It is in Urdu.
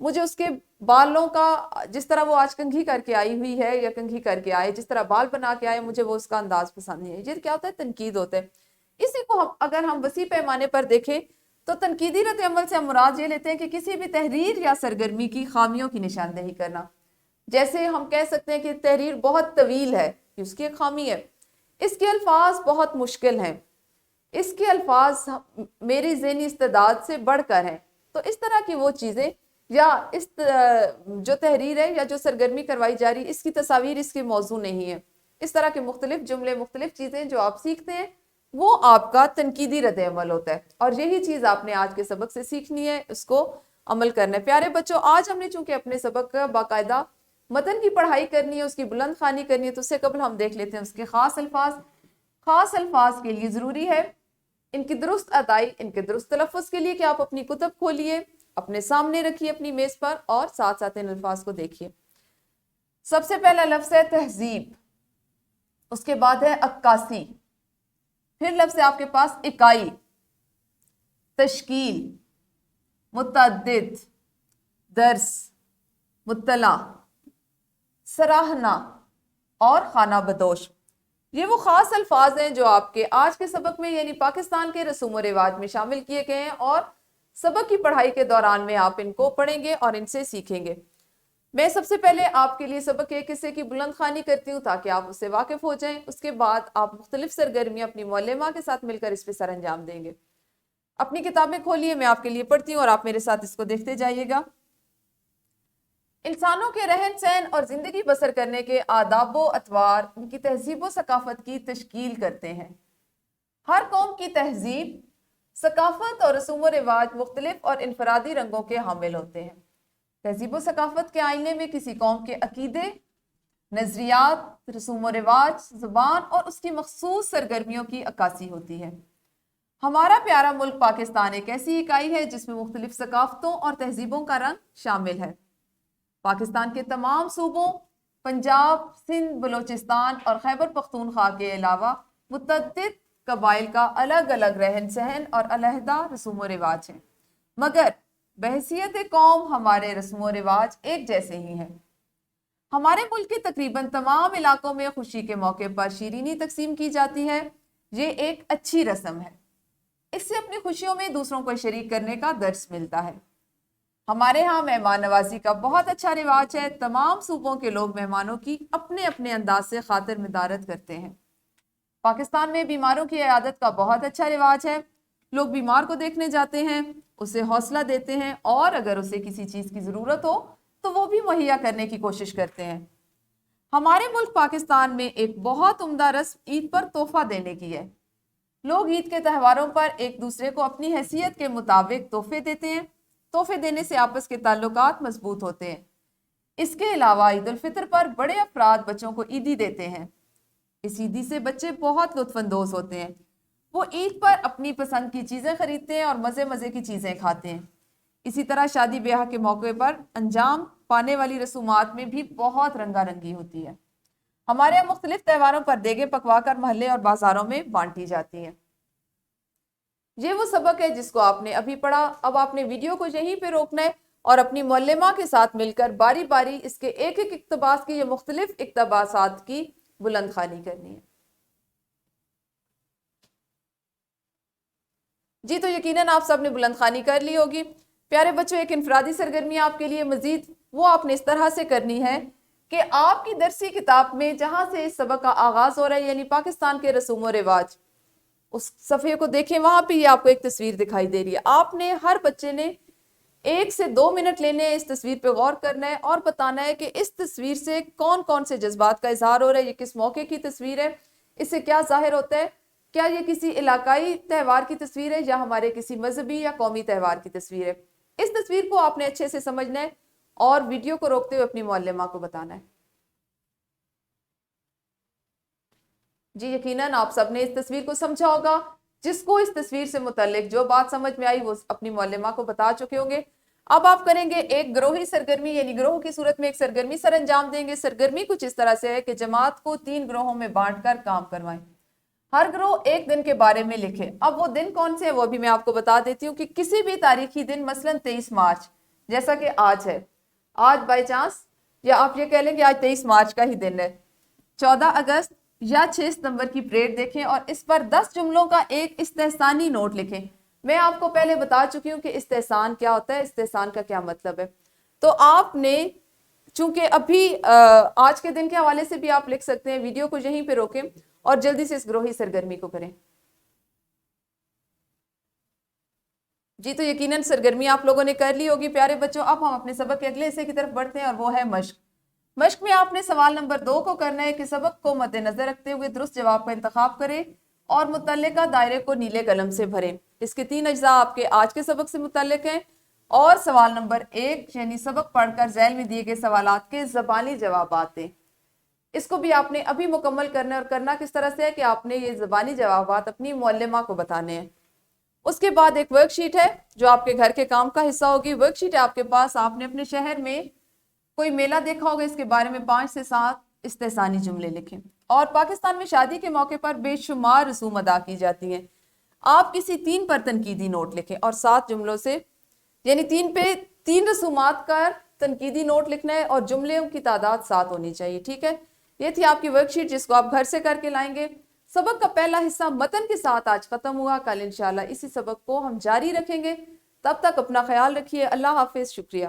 مجھے اس کے بالوں کا جس طرح وہ آج کنگھی کر کے آئی ہوئی ہے یا کنگھی کر کے آئے، جس طرح بال بنا کے آئے، مجھے وہ اس کا انداز پسند نہیں ہے. یہ کیا ہوتا ہے؟ تنقید ہوتا ہے. اسی کو اگر ہم وسیع پیمانے پر دیکھیں تو تنقیدی رد عمل سے ہم مراد یہ لیتے ہیں کہ کسی بھی تحریر یا سرگرمی کی خامیوں کی نشاندہی کرنا. جیسے ہم کہہ سکتے ہیں کہ تحریر بہت طویل ہے، اس کی ایک خامی ہے. اس کے الفاظ بہت مشکل ہیں، اس کے الفاظ میری ذہنی استعداد سے بڑھ کر ہیں. تو اس طرح کی وہ چیزیں، یا اس جو تحریر ہے یا جو سرگرمی کروائی جا رہی، اس کی تصاویر اس کے موضوع نہیں ہے. اس طرح کے مختلف جملے، مختلف چیزیں جو آپ سیکھتے ہیں وہ آپ کا تنقیدی رد عمل ہوتا ہے، اور یہی چیز آپ نے آج کے سبق سے سیکھنی ہے، اس کو عمل کرنا ہے. پیارے بچوں، آج ہم نے چونکہ اپنے سبق کا باقاعدہ متن کی پڑھائی کرنی ہے، اس کی بلند خوانی کرنی ہے، تو اس سے قبل ہم دیکھ لیتے ہیں اس کے خاص الفاظ. خاص الفاظ کے لیے ضروری ہے ان کی درست ادائی، ان کے درست تلفظ کے لیے کہ آپ اپنی کتب کھولیے، اپنے سامنے رکھیے اپنی میز پر، اور ساتھ ساتھ ان الفاظ کو دیکھیے. سب سے پہلا لفظ ہے تہذیب، اس کے بعد ہے عکاسی، پھر لفظ ہے آپ کے پاس اکائی، تشکیل، متعدد، درس، مطلع، سراہنا اور خانہ بدوش. یہ وہ خاص الفاظ ہیں جو آپ کے آج کے سبق میں یعنی پاکستان کے رسوم و رواج میں شامل کیے گئے ہیں، اور سبق کی پڑھائی کے دوران میں آپ ان کو پڑھیں گے اور ان سے سیکھیں گے. میں سب سے پہلے آپ کے لیے سبق کے ایک حصے کی بلند خوانی کرتی ہوں تاکہ آپ اس سے واقف ہو جائیں. اس کے بعد آپ مختلف سرگرمیاں اپنی معلمہ کے ساتھ مل کر اس پہ سر انجام دیں گے. اپنی کتابیں کھولیے، میں آپ کے لیے پڑھتی ہوں اور آپ میرے ساتھ اس کو دیکھتے جائیے گا. انسانوں کے رہن سہن اور زندگی بسر کرنے کے آداب و اطوار ان کی تہذیب و ثقافت کی تشکیل کرتے ہیں. ہر قوم کی تہذیب، ثقافت اور رسوم و رواج مختلف اور انفرادی رنگوں کے حامل ہوتے ہیں. تہذیب و ثقافت کے آئینے میں کسی قوم کے عقیدے، نظریات، رسوم و رواج، زبان اور اس کی مخصوص سرگرمیوں کی عکاسی ہوتی ہے. ہمارا پیارا ملک پاکستان ایک ایسی اکائی ہے جس میں مختلف ثقافتوں اور تہذیبوں کا رنگ شامل ہے. پاکستان کے تمام صوبوں، پنجاب، سندھ، بلوچستان اور خیبر پختونخوا کے علاوہ متعدد قبائل کا الگ الگ رہن سہن اور علیحدہ رسوم و رواج ہیں، مگر بحیثیت قوم ہمارے رسم و رواج ایک جیسے ہی ہیں. ہمارے ملک کے تقریباً تمام علاقوں میں خوشی کے موقع پر شیرینی تقسیم کی جاتی ہے. یہ ایک اچھی رسم ہے، اس سے اپنی خوشیوں میں دوسروں کو شریک کرنے کا درس ملتا ہے. ہمارے ہاں مہمان نوازی کا بہت اچھا رواج ہے. تمام صوبوں کے لوگ مہمانوں کی اپنے اپنے انداز سے خاطر مدارت کرتے ہیں. پاکستان میں بیماروں کی عیادت کا بہت اچھا رواج ہے. لوگ بیمار کو دیکھنے جاتے ہیں، اسے حوصلہ دیتے ہیں، اور اگر اسے کسی چیز کی ضرورت ہو تو وہ بھی مہیا کرنے کی کوشش کرتے ہیں. ہمارے ملک پاکستان میں ایک بہت عمدہ رسم عید پر تحفہ دینے کی ہے. لوگ عید کے تہواروں پر ایک دوسرے کو اپنی حیثیت کے مطابق تحفے دیتے ہیں. تحفے دینے سے آپس کے تعلقات مضبوط ہوتے ہیں. اس کے علاوہ عید الفطر پر بڑے افراد بچوں کو عیدی دیتے ہیں. اس عیدی سے بچے بہت لطف اندوز ہوتے ہیں. وہ عید پر اپنی پسند کی چیزیں خریدتے ہیں اور مزے مزے کی چیزیں کھاتے ہیں. اسی طرح شادی بیاہ کے موقع پر انجام پانے والی رسومات میں بھی بہت رنگا رنگی ہوتی ہے. ہمارے یہاں مختلف تہواروں پر دیگیں پکوا کر محلے اور بازاروں میں بانٹی جاتی ہیں. یہ وہ سبق ہے جس کو آپ نے ابھی پڑھا. اب آپ نے ویڈیو کو یہیں پہ روکنا ہے اور اپنی معلمہ کے ساتھ مل کر باری باری اس کے ایک ایک اقتباس کی یا مختلف اقتباسات کی بلند خوانی کرنی ہے. جی تو یقیناً آپ سب نے بلند خوانی کر لی ہوگی. پیارے بچوں، ایک انفرادی سرگرمی آپ کے لیے مزید وہ آپ نے اس طرح سے کرنی ہے کہ آپ کی درسی کتاب میں جہاں سے اس سبق کا آغاز ہو رہا ہے یعنی پاکستان کے رسوم و رواج، اس صفحے کو دیکھیں، وہاں پہ یہ آپ کو ایک تصویر دکھائی دے رہی ہے. آپ نے ہر بچے نے 1 سے 2 منٹ لینے ہیں، اس تصویر پہ غور کرنا ہے اور بتانا ہے کہ اس تصویر سے کون کون سے جذبات کا اظہار ہو رہا ہے، یہ کس موقع کی تصویر ہے، اس سے کیا ظاہر ہوتا ہے، کیا یہ کسی علاقائی تہوار کی تصویر ہے یا ہمارے کسی مذہبی یا قومی تہوار کی تصویر ہے. اس تصویر کو آپ نے اچھے سے سمجھنا ہے اور ویڈیو کو روکتے ہوئے اپنی معلمہ کو بتانا ہے. جی یقیناً آپ سب نے اس تصویر کو سمجھا ہوگا. جس کو اس تصویر سے متعلق جو بات سمجھ میں آئی وہ اپنی معلمہ کو بتا چکے ہوں گے. اب آپ کریں گے ایک گروہی سرگرمی، یعنی گروہ کی صورت میں ایک سرگرمی سر انجام دیں گے. سرگرمی کچھ اس طرح سے ہے کہ جماعت کو 3 گروہوں میں بانٹ کر کام کروائیں. ہر گروہ ایک دن کے بارے میں لکھے. اب وہ دن کون سے ہیں وہ بھی میں آپ کو بتا دیتی ہوں کہ کسی بھی تاریخی دن، مثلا 23 مارچ جیسا کہ آج ہے. آج بائی چانس یا آپ یہ کہہ لیں کہ آج 23 مارچ کا ہی دن ہے. 14 اگست یا 6 ستمبر کی پریڈ دیکھیں اور اس پر 10 جملوں کا ایک استحسانی نوٹ لکھیں. میں آپ کو پہلے بتا چکی ہوں کہ استحسان کیا ہوتا ہے, استحسان کا کیا مطلب ہے. تو آپ نے چونکہ ابھی آج کے دن کے حوالے سے بھی آپ لکھ سکتے ہیں, ویڈیو کو یہیں پہ روکیں اور جلدی سے اس گروہی سرگرمی کو کریں. جی تو یقیناً سرگرمی آپ لوگوں نے کر لی ہوگی پیارے بچوں. اب ہم اپنے سبق کے اگلے حصے کی طرف بڑھتے ہیں اور وہ ہے مشق. مشق میں آپ نے سوال نمبر 2 کو کرنا ہے کہ سبق کو مد نظر رکھتے ہوئے درست جواب کا انتخاب کریں اور متعلقہ دائرے کو نیلے قلم سے بھریں. اس کے 3 اجزاء آپ کے آج کے سبق سے متعلق ہیں اور سوال نمبر 1 یعنی سبق پڑھ کر ذیل میں دیے گئے سوالات کے زبانی جوابات دیں. اس کو بھی آپ نے ابھی مکمل کرنا ہے اور کرنا کس طرح سے ہے کہ آپ نے یہ زبانی جوابات اپنی معلمہ کو بتانے ہیں. اس کے بعد ایک ورک شیٹ ہے جو آپ کے گھر کے کام کا حصہ ہوگی. ورک شیٹ ہے آپ کے پاس. آپ نے اپنے شہر میں کوئی میلہ دیکھا ہوگا, اس کے بارے میں 5 سے 7 استحسانی جملے لکھیں. اور پاکستان میں شادی کے موقع پر بے شمار رسوم ادا کی جاتی ہیں. آپ کسی 3 پر تنقیدی نوٹ لکھیں اور 7 جملوں سے یعنی 3 پہ 3 رسومات کا تنقیدی نوٹ لکھنا ہے اور جملوں کی تعداد 7 ہونی چاہیے. ٹھیک ہے, یہ تھی آپ کی ورک شیٹ جس کو آپ گھر سے کر کے لائیں گے. سبق کا پہلا حصہ متن کے ساتھ آج ختم ہوا. کل انشاءاللہ اسی سبق کو ہم جاری رکھیں گے. تب تک اپنا خیال رکھیے. اللہ حافظ. شکریہ.